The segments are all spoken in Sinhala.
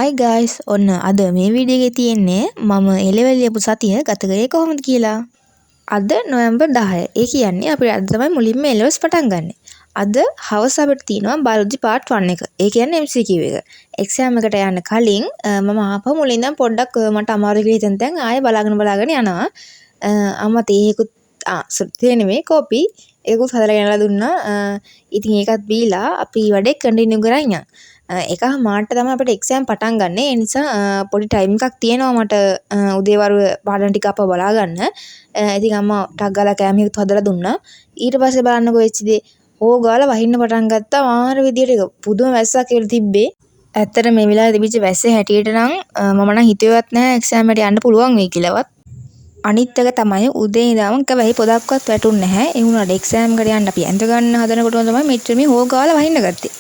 හයි ගයිස් ඔන්න අද මේ වීඩියෝ එකේ තියෙන්නේ මම A-level ලියපු සතිය ගත කරේ කොහොමද කියලා. අද නොවැම්බර් 10. ඒ කියන්නේ අපි අද තමයි මුලින්ම A-levels පටන් ගන්නෙ. අද හවස අපිට තියෙනවා biology part 1 එක. ඒ කියන්නේ MCQ එක. එක්සෑම් එකට යන්න කලින් මම ආපහු මුලින් ඉඳන් පොඩ්ඩක් මට අමාරු කියලා හිතෙන තැන් ආයෙ බලාගෙන යනවා. අම්මා තේහෙකුත් තේ නෙමෙයි කෝපි ඒකුත් හදලා ගෙනලා දුන්නා. ඉතින් ඒකත් බීලා අපි වැඩේ කන්ටිනියු කරන් යන්න. එකමාරට තමයි අපිට එක්සෑම් පටන් ගන්න. ඒ නිසා පොඩි ටයිම් එකක් තියෙනවා මට උදේවරු පාඩම් ටික අප බලා ගන්න. ඉතින් අම්මා ටක් ගාලා කෑම එකත් හදලා දුන්නා. ඊට පස්සේ බලන්නකෝ වෙච්ච දේ ඕගාලා වහින්න පටන් ගත්තා. මාර විදියට පුදුම වැස්සක් කියලා තිබ්බේ. ඇත්තට මේ වෙලාවේ තිබිච්ච වැස්සේ හැටියට නම් මම නම් හිතුවේවත් නැහැ එක්සෑම් එකට යන්න පුළුවන් වෙයි කියලාවත්. අනිත් එක තමයි උදේ ඉඳන් කවයි පොදක්වත් වැටුන්නේ නැහැ. ඒ වුණාට එක්සෑම් එකට යන්න අපි ඇඳ ගන්න හදනකොටම තමයි මෙච්චර මේ හොගාලා වහින්න ගත්තේ.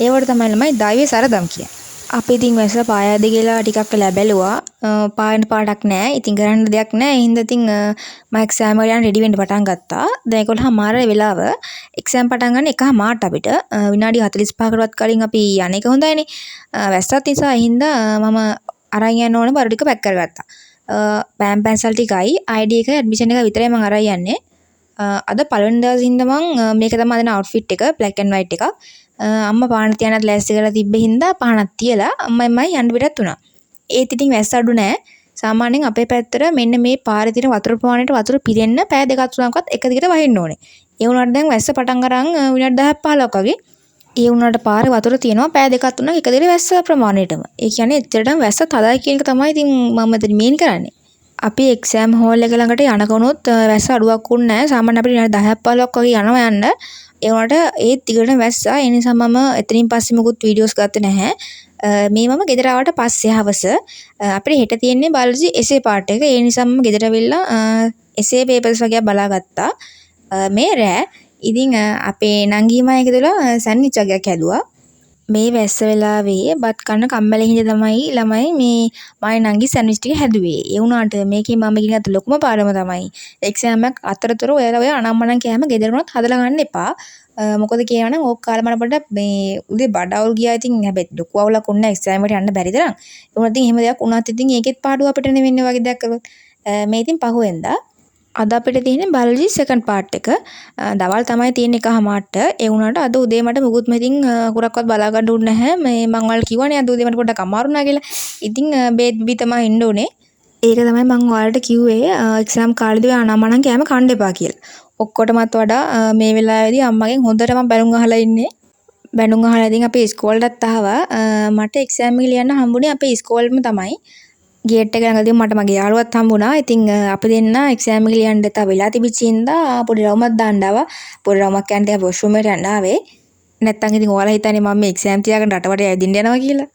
ඒවට තමයි ළමයි දෛවයේ සරදම් කියන්නේ. අපි ඉතින් වැස්ස පායද කියලා ටිකක් වෙලා බැලුවා. පායන පාඩක් නැහැ. ඉතින් කරන්න දෙයක් නැහැ. ඒ හින්දා ඉතින් මම එක්සෑම් එකට යන්න රෙඩි වෙන්න පටන් ගත්තා. දැන් 11:00 වෙලාව එක්සෑම් පටන් ගන්න 1:00 අපිට විනාඩි 45කටවත් කලින් අපි යන එක හොඳයිනේ. වැස්සත් නිසා ඒ හින්දා මම අරන් යන්න ඕන බරු ටික පැක් කරගත්තා. පෑන් පැන්සල් ටිකයි ID එකයි ඇඩ්මිෂන් එක විතරයි මම අරන් යන්නේ. අද පළවෙනි දවසේ හින්දා මම මේක තමයි අදින අවුට්ෆිට් එක black and white එකක්. අම්මා පාන තියනත් ලෑස්ති කරලා තිබ්බ හින්දා පානක් තියලා අම්මයි යන්න පිටත් වුණා. ඒත් ඉතින් වැස්ස අඩු නෑ. සාමාන්‍යයෙන් අපේ පැත්තට මෙන්න මේ පාරේ තියෙන වතුර ප්‍රමාණයට වතුර පිරෙන්න පෑ දෙකක් තුනක්වත් එක දිගට වහින්න ඕනේ. ඒ වුණාට දැන් වැස්ස පටන් අරන් විනාඩි 10ක් 15ක් වගේ. ඒ වුණාට පාරේ වතුර තියෙනවා පෑ දෙකක් තුනක් එක දිගට වැස්ස ප්‍රමාණයටම. ඒ කියන්නේ එච්චරටම වැස්ස තදයි කියන එක තමයි ඉතින් මම මෙතන මේන් කරන්නේ. අපි එක්සෑම් හෝල් එක ළඟට යනකොනොත් වැස්ස අඩුවක් වුණ නැහැ. සාමාන්‍ය අපිට විනාඩි 10ක් 15ක් වගේ යනවා යන්න. ඒ වුණාට ඒත් දිගට වැස්සා. ඒ නිසා මම එතනින් පස්සේ මොකුත් වීඩියෝස් ගත්තේ නැහැ. මේ මම ගෙදර ආවට පස්සේ හවස අපිට හෙට තියෙන්නේ බයොලොජි එසේ පාර්ට් එක. ඒ නිසා මම ගෙදර වෙලා එසේ පේපර්ස් වගේ බලාගත්තා. මේ රෑ ඉතින් අපේ නංගිමා එකදලා සැන්ඩ්විච් වගේක් හැදුවා. මේ වැස්ස වෙලාවේ බත් කන්න කම්මැලි හින්දා තමයි ළමයි මේ මයි නංගි සැන්ඩ්විච් ටික හැදුවේ. ඒ වුණාට මේකේ මම ඉගෙන ගත්ත ලොකුම පාඩම තමයි එක්සෑම් එක අතරතුර ඔයාලා ඔය අනම්මනම් කෑම ගෙදර වුණත් හදලා ගන්න එපා. මොකද කියනවනම් ඕක කාලේ මම පොඩ්ඩක් මේ උදේ බඩවුල් ගියා. ඉතින් හැබැයි ලොකු අවුලක් වුණා එක්සෑම් එකට යන්න බැරි තරම්. ඒ වුණාට ඉතින් එහෙම දෙයක් වුණත් ඉතින් ඒකෙත් පාඩුව අපිට නෙවෙන්නේ වගේ දෙයක් කළොත්. මේ ඉතින් පහුවෙන්දා අද අපිට තියෙන්නේ බයොලොජි සෙකන්ඩ් පාර්ට් එක. දවල් තමයි තියෙන්නේ 1:00ට. ඒ වුණාට අද උදේ මට මුකුත්ම ඉතින් හුරක්වත් බලා ගන්න උන්නේ නැහැ. මේ මං ඔයාලට කිව්වනේ අද උදේ මට පොඩ්ඩක් අමාරු නා කියලා. ඉතින් බේත් බී තමයි ඉන්න ඕනේ. ඒක තමයි මං ඔයාලට කිව්වේ එක්සෑම් කාලේදී අනම්මනම් කෑම කන්න එපා කියලා. ඔක්කොටමත් වඩා මේ වෙලාවේදී අම්මගෙන් හොඳට මම බැලුම් අහලා ඉන්නේ. බැලුම් අහලා ඉතින් අපි ඉස්කෝලේටත් ආවා. මට එක්සෑම් එක ලියන්න හම්බුනේ අපේ ඉස්කෝලේම තමයි. ගේට් එක ළඟදී මට මගේ යාළුවත් හම්බුණා. ඉතින් අපි දෙන්න එක්සෑම් එක ලියන්න තා වෙලා තිබිච්ච හින්දා පොඩි රවුමක් දාන්න ආවා. පොඩි රවුමක් යන්න වොෂ්රූම් එකට යන්න ආවේ. නැත්තම් ඉතින් ඔයාලා හිතන්නේ මම මේ එක්සෑම් තියාගෙන රටවට ඇවිදින්න යනවා කියලා.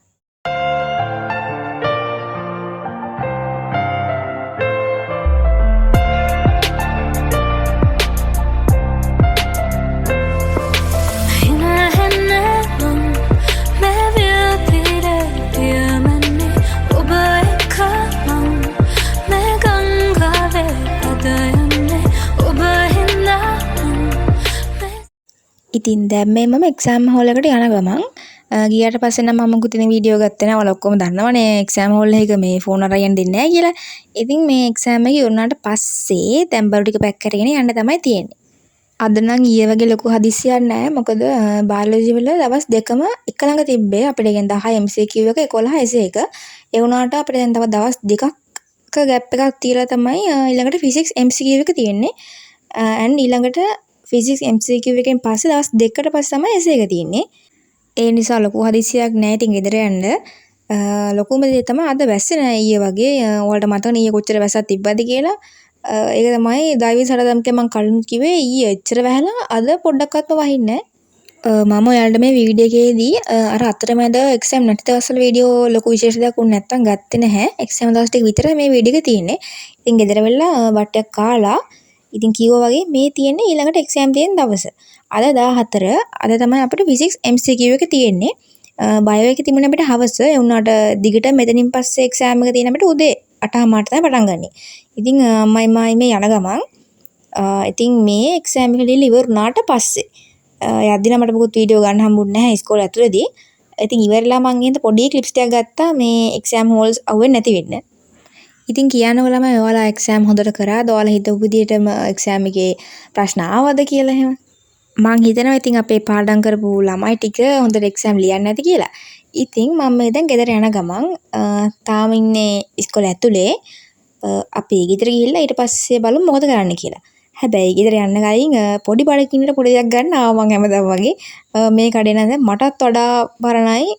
ඉතින් දැන් මේ මම එක්සෑම් හෝල් එකට යන ගමන් ගියාට පස්සේ නම් මම මුකුත් ඉතින් වීඩියෝ ගත්තේ නැහැ. ඔයාලා ඔක්කොම දන්නවනේ එක්සෑම් හෝල් එක මේ ෆෝන් අරගෙන දෙන්නේ නැහැ කියලා. ඉතින් මේ එක්සෑම් එක ඉවරනාට පස්සේ දැන් බරු ටික පැක් කරගෙන යන්න තමයි තියෙන්නේ. අද නම් ඊයේ වගේ ලොකු හදිස්සියක් නැහැ. මොකද බයොලොජි වල දවස් දෙකම එක ළඟ තිබ්බේ. අපිට ගෙන් 10 MCQ එක 11 essay එක. ඒ වුණාට අපිට දැන් තව දවස් දෙකක ગેප් එකක් තියලා තමයි ඊළඟට ෆිසික්ස් MCQ එක තියෙන්නේ. and ඊළඟට ෆිසික්ස් MCQ එකෙන් පස්සේ දවස් දෙකකට පස්සේ තමයි essay එක තියෙන්නේ. ඒ නිසා ලොකු හදිස්සියක් නැහැ. ඉතින් ගෙදර යන්න ලොකුම දේ තමයි අද වැස්සේ නෑ ඊයේ වගේ. ඔයාලට මතකනේ ඊයේ කොච්චර වැස්සක් තිබ්බද කියලා. ඒක තමයි දෛවී සරදම් මම කලින් කිව්වේ ඊයේ එච්චර වැහලා අද පොඩ්ඩක්වත්ම වහින්නේ නැහැ. මම ඔයාලට මේ වීඩියෝ එකේදී අර අතරමැද එක්සෑම් නැති දවස්වල වීඩියෝ ලොකු විශේෂ දෙයක් වුණ නැත්තම් ගත්තේ නැහැ. එක්සෑම් දවස් ටික විතරයි මේ වීඩියෝ එක තියෙන්නේ. ඉතින් ගෙදර වෙලා බට්ටයක් කාලා ඉතින් කිව්වා වගේ මේ තියෙන්නේ ඊළඟට එක්සෑම් තියෙන දවස. අද 14 අද තමයි අපිට ෆිසික්ස් MCQ එක තියෙන්නේ. බයෝ එකේ තිබුණේ අපිට හවස. ඒ වුණාට දිගට මෙතනින් පස්සේ එක්සෑම් එක තියෙන අපිට උදේ 8:00 තමයි පටන් ගන්නෙ. ඉතින් අම්මයි මායි මේ යන ගමන් ඉතින් මේ එක්සෑම් එක ලියලා ඉවර වුණාට පස්සේ යද්දි නම් මට මොකුත් වීඩියෝ ගන්න හම්බුනේ නැහැ ඉස්කෝලේ ඇතුළේදී. ඉතින් ඉවරලා මං එහෙනම් පොඩි ක්ලිප්ස් ටිකක් ගත්තා මේ එක්සෑම් හෝල්ස් අහුවෙන්නේ නැති වෙන්න. ඉතින් කියන්නකො ළමයි ඔයාලා එක්සෑම් හොඳට කරාද? ඔයාලා හිතපු විදිහටම එක්සෑම් එකේ ප්‍රශ්න ආවද කියලා එහෙම. මං හිතනවා ඉතින් අපේ පාඩම් කරපු ළමයි ටික හොඳට එක්සෑම් ලියන්නේ නැති කියලා. ඉතින් මම මේ දැන් ගෙදර යන ගමන් තාම ඉන්නේ ඉස්කෝලේ ඇතුලේ. අපි ගෙදර ගිහිල්ලා ඊට පස්සේ බලමු මොකද කරන්න කියලා. හැබැයි ගෙදර යන්න කලින් පොඩි බඩකින්නට පොඩි දෙයක් ගන්න ආවා මං හැමදාම වගේ. මේ කඩේ නම් දැන් මටත් වඩා පරණයි.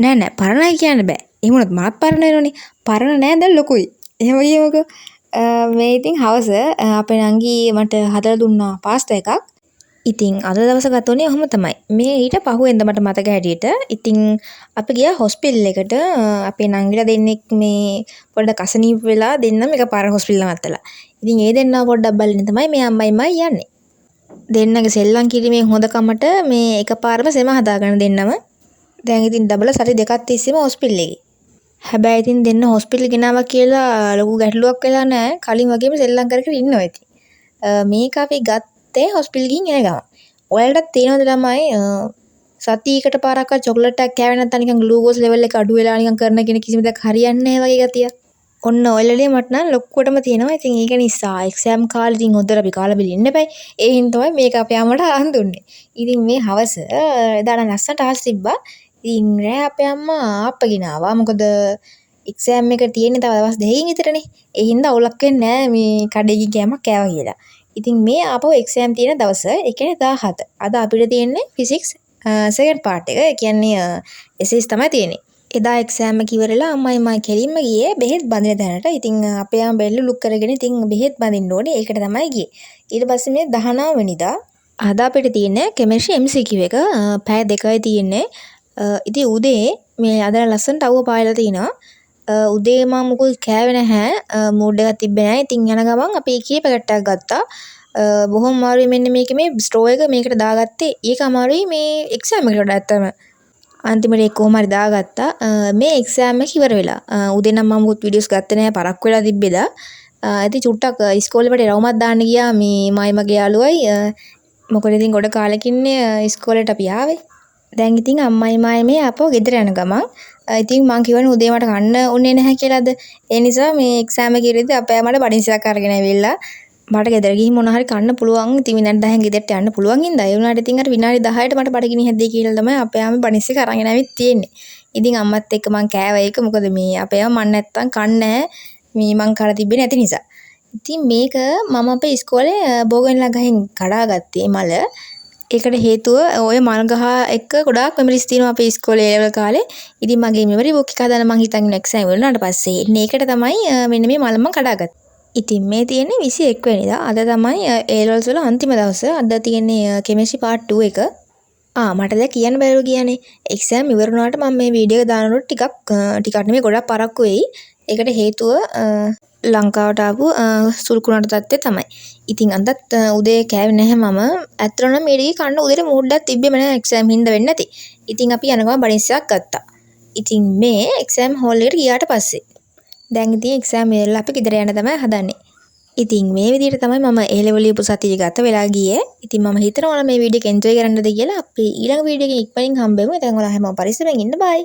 නෑ පරණයි කියන්න බෑ. එහෙම වුණත් මාත් පරණ වෙනවනේ. පරණ නෑ දැන් ලොකුයි. එහෙම කියමුකෝ. මේ ඉතින් හවස අපේ නංගි මට හදලා දුන්නා පාස්තා එකක්. ඉතින් අද දවස ගත උනේ ඔහොම තමයි. මේ ඊට පහුවෙන්ද මට මතක හැටියට ඉතින් අපි ගියා හොස්පිටල් එකට. අපේ නංගිලා දෙන්නෙක් මේ පොඩ්ඩක් අසනීප වෙලා දෙන්නම එකපාර හොස්පිටල් නවත්තලා. ඉතින් ඒ දෙන්නව පොඩ්ඩක් බලන්න තමයි මේ අම්මයි යන්නේ. දෙන්නගේ සෙල්ලම් කිරීමේ හොඳකමට මේ එකපාරම සෙම හදාගෙන දෙන්නම. දැන් ඉතින් ඩබල් සති දෙකක් තිස්සේම හොස්පිටල් එකේ. හැබැයි ඉතින් දෙන්න හොස්පිටල් ගෙනාවා කියලා ලොකු ගැටලුවක් වෙලා නැහැ. කලින් වගේම සෙල්ලම් කර කර ඉන්නවා ඉතින්. මේක අපි ගත්තේ හොස්පිටල් ගිහින් එන ගමන්. ඔයාලටත් තේරෙනවද ළමයි සතියකට පාරක් චොක්ලට් එකක් කෑවේ නැත්නම් නිකන් ග්ලූකෝස් ලෙවල් එක අඩු වෙලා නිකන් කරන කෙනෙක් කිසිම දෙයක් හරියන්නේ නැහැ වගේ ගතිය. ඔන්න ඔයලලේ මට නම් ලොක්කොටම තියෙනවා. ඉතින් ඒක නිසා එක්සෑම් කාලේ ඉතින් හොඳට අපි කාලා බිලි ඉන්න බෑ. ඒ හින්දා තමයි මේක අපේ අම්මට අරන් දුන්නේ. ඉතින් මේ හවස එදාට ලස්සනට ආස් තිබ්බා. ඉතින් රෑ අපේ අම්මා ආප්පගෙන ආවා. මොකද එක්සෑම් එක තියෙන්නේ තව දවස් දෙකකින් විතරනේ. ඒ හින්දා අවුලක් වෙන්නේ නැහැ මේ කඩේකින් කෑමක් කෑවා කියලා. ඉතින් මේ ආපහු එක්සෑම් තියෙන දවස ඒ කියන්නේ 17. අද අපිට තියෙන්නේ ෆිසික්ස් සෙකන්ඩ් පාර්ට් එක. ඒ කියන්නේ එසේස් තමයි තියෙන්නේ. එදා එක්සෑම් එක ඉවරලා අම්මයි මයි කෙලින්ම ගියේ බෙහෙත් බඳින තැනට. ඉතින් අපේ අම්ම බෙල්ල ලුක් කරගෙන ඉතින් බෙහෙත් බඳින්න ඕනේ. ඒකට තමයි ගියේ. ඊට පස්සේ මේ 19 වෙනිදා අද අපිට තියෙන්නේ කෙමිස්ට්‍රි MCQ එක. පැය 2යි තියෙන්නේ. ඉතින් උදේ මේ අද ලස්සනට අවුව පායලා තිනවා. උදේ මම මුකුත් කෑවේ නැහැ. මූඩ් එකක් තිබ්බේ නැහැ. ඉතින් යන ගමන් අපි කී පැකට් එකක් ගත්තා. බොහොම අමාරුයි මෙන්න මේකේ මේ ස්ට්‍රෝ එක මේකට දාගත්තේ. ඒක අමාරුයි මේ එක්සෑම් එකට වඩා ඇත්තම. අන්තිමට ඒක කොහොම හරි දාගත්තා. මේ එක්සෑම් එක ඉවර වෙලා. උදේ නම් මම මුකුත් වීඩියෝස් ගත්තේ නැහැ. පරක් වෙලා තිබ්බේදා. ඉතින් චුට්ටක් ඉස්කෝලේ වට රවුමක් දාන්න ගියා මේ මයි මගේ යාළුවයි. මොකද ඉතින් ගොඩ කාලෙකින්නේ ඉස්කෝලේට අපි ආවේ. දැන් ඉතින් අම්මයි මායි මේ අපෝ ගෙදර යන ගමන් ඉතින් මං කිව්වනේ උදේ මට කන්න උන්නේ නැහැ කියලාද. ඒ නිසා මේ එක්සෑම් එකේ ඉඳි අපේ මට බඩින්සියක් අරගෙන ඇවිල්ලා මට ගෙදර ගිහින් මොන හරි කන්න පුළුවන්. ඉතින් විනාඩි 10න් ගෙදරට යන්න පුළුවන් හින්දා ඒ වුණාට ඉතින් අර විනාඩි 10ට මට බඩගිනි හැදේ කියලා තමයි අපේ ආමේ බඩින්සියක් අරගෙන ඇවිත් තියෙන්නේ. ඉතින් අම්මත් එක්ක මං කෑවා ඒක. මොකද මේ අපේ ආම මන් නැත්තම් කන්නේ මේ මං කාලා තිබ්බේ නැති නිසා. ඉතින් මේක මම අපේ ඉස්කෝලේ බෝගෙන්ලා ගහින් කඩාගත්තේ මල. ඒකට හේතුව ඔය මල් ගහ එක්ක ගොඩාක් මෙමරිස් තියෙනවා අපේ ඉස්කෝලේ ඒ ලෙවල් කාලේ. ඉතින් මගේ මෙමරි බුක් එක හදාන මං හිතන් ඉන්න එක්සෑම් වුණාට පස්සේ එන්නේ ඒකට තමයි මෙන්න මේ මල මං කඩාගත්තේ. ඉතින් මේ තියෙන්නේ 21 වෙනිදා. අද තමයි A levels වල අන්තිම දවස. අද තියෙන්නේ කෙමිස්ට්‍රි පාර්ට් 2 එක. මට දැන් කියන්න බැරුව කියන්නේ එක්සෑම් ඉවර වුණාට මම මේ වීඩියෝ එක දානකොට ටිකක් නෙමෙයි ගොඩක් පරක්කු වෙයි. ඒකට හේතුව ලංකාවට ආපු සුල්කුණාට තත්ත්වය තමයි. ඉතින් අදත් උදේ කෑවේ නැහැ මම. ඇත්තටම නම් මේක කන්න උදේට මූඩ් එකක් තිබ්බෙම නැහැ එක්සෑම් හින්දා වෙන්නේ නැති. ඉතින් අපි යනවා බඩින්සියක් ගත්තා. ඉතින් මේ එක්සෑම් හෝල් එකට ගියාට පස්සේ දැන් ඉතින් එක්සෑම් ඉවරලා අපි ගෙදර යන්න තමයි හදන්නේ. ඉතින් මේ විදිහට තමයි මම A level ලියපු සතිය ගත වෙලා ගියේ. ඉතින් මම හිතනවා මේ වීඩියෝ එක එන්ජොයි කරන්නද කියලා. අපි ඊළඟ වීඩියෝ එකකින් ඉක්මනින් හම්බෙමු. දැන් ඔයාලා හැමෝම පරිස්සමෙන් ඉන්න බයි.